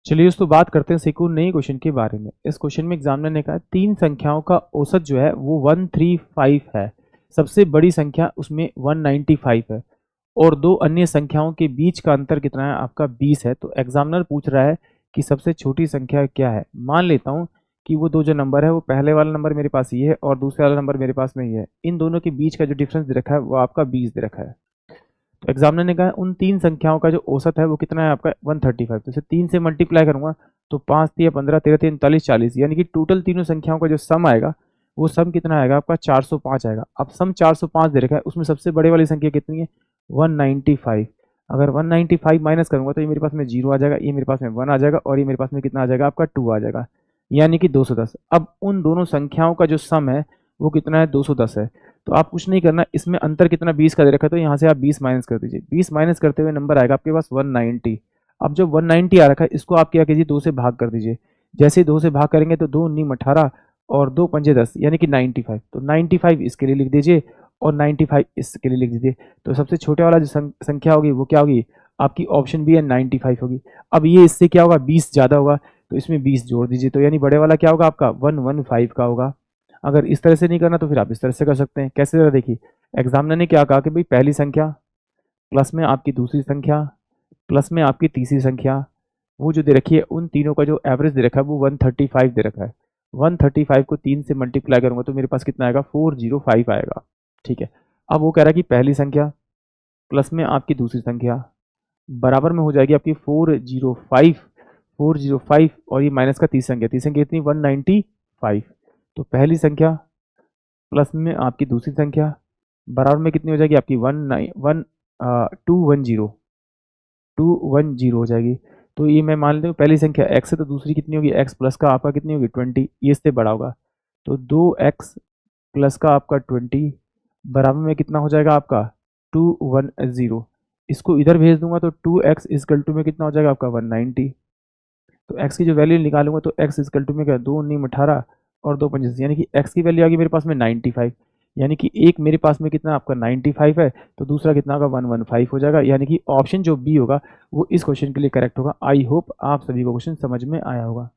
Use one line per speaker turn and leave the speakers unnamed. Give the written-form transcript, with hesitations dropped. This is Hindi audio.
चलिए दोस्तों बात करते हैं सेकंड नए क्वेश्चन के बारे में। इस क्वेश्चन में एग्जामिनर ने कहा तीन संख्याओं का औसत जो है वो 135 है, सबसे बड़ी संख्या उसमें 195 है और दो अन्य संख्याओं के बीच का अंतर कितना है आपका 20 है। तो एग्जामिनर पूछ रहा है कि सबसे छोटी संख्या क्या है। मान लेता हूँ कि वो दो जो नंबर है वो पहले वाला नंबर मेरे पास ये है और दूसरे वाला नंबर मेरे पास में ये है। इन दोनों के बीच का जो डिफरेंस दे रखा है वो आपका 20 दे रखा है। तो एग्जामिनर ने कहा उन तीन संख्याओं का जो औसत है वो कितना है आपका 135। तो इसे 3 से मल्टीप्लाई करूंगा तो 5 3 15 13 3 39 40, यानी कि टोटल तीनों संख्याओं का जो सम आएगा वो सम कितना आएगा आपका 405 आएगा। अब सम 405 दे रखा है, उसमें सबसे बड़े वाली संख्या कितनी है 195। अगर 195 माइनस करूंगा तो ये मेरे पास में 0 आ जाएगा, ये मेरे पास में 1 आ जाएगा और ये मेरे पास में कितना आ जाएगा आपका 2 आ जाएगा, यानी कि 210। अब उन दोनों संख्याओं का जो सम है वो कितना है 210 है। तो आप कुछ नहीं करना, इसमें अंतर कितना 20 का दे रखा है तो यहाँ से आप 20 माइनस कर दीजिए। 20 माइनस करते हुए नंबर आएगा आपके पास 190। अब जो 190 आ रखा है इसको आप क्या कीजिए 2 से भाग कर दीजिए। जैसे ही 2 से भाग करेंगे तो 2 नीम 18 और 2 पंजे 10 यानी कि 95। तो 95 इसके लिए लिख दीजिए और 95 इसके लिए लिख दीजिए। तो सबसे छोटे वाला जो संख्या होगी वो क्या होगी आपकी ऑप्शन बी है 95 होगी। अब ये इससे क्या होगा 20 ज़्यादा होगा तो इसमें 20 जोड़ दीजिए, तो यानी बड़े वाला क्या होगा आपका 115 का होगा। अगर इस तरह से नहीं करना तो फिर आप इस तरह से कर सकते हैं। कैसे जरा देखिए, एग्जामिनर ने क्या कहा कि भाई पहली संख्या प्लस में आपकी दूसरी संख्या प्लस में आपकी तीसरी संख्या, वो जो दे रखी है उन तीनों का जो एवरेज दे रखा है वो 135 दे रखा है। 135 को 3 से मल्टीप्लाई करूंगा तो मेरे पास कितना आएगा 405 आएगा। ठीक है, अब वो कह रहा है कि पहली संख्या प्लस में आपकी दूसरी संख्या बराबर में हो जाएगी आपकी 405 और ये माइनस का तीसरी संख्या कितनी 195। तो पहली संख्या प्लस में आपकी दूसरी संख्या बराबर में कितनी हो जाएगी आपकी 210 हो जाएगी। तो ये मैं मान लेता हूँ पहली संख्या x है तो दूसरी कितनी होगी x प्लस का आपका कितनी होगी 20, ये इससे बड़ा होगा। तो 2x प्लस का आपका 20 बराबर में कितना हो जाएगा आपका 210। इसको इधर भेज दूंगा तो 2x इजकल टू में कितना हो जाएगा आपका 190। तो x की जो वैल्यू निकालूंगा तो x इजकल टू में क्या 2 नीम 18 और 2 पंजे, यानी कि x की वैल्यू आ गई मेरे पास में 95। यानी कि एक मेरे पास में कितना आपका 95 है तो दूसरा कितना होगा 115 हो जाएगा, यानी कि ऑप्शन जो बी होगा वो इस क्वेश्चन के लिए करेक्ट होगा। आई होप आप सभी को क्वेश्चन समझ में आया होगा।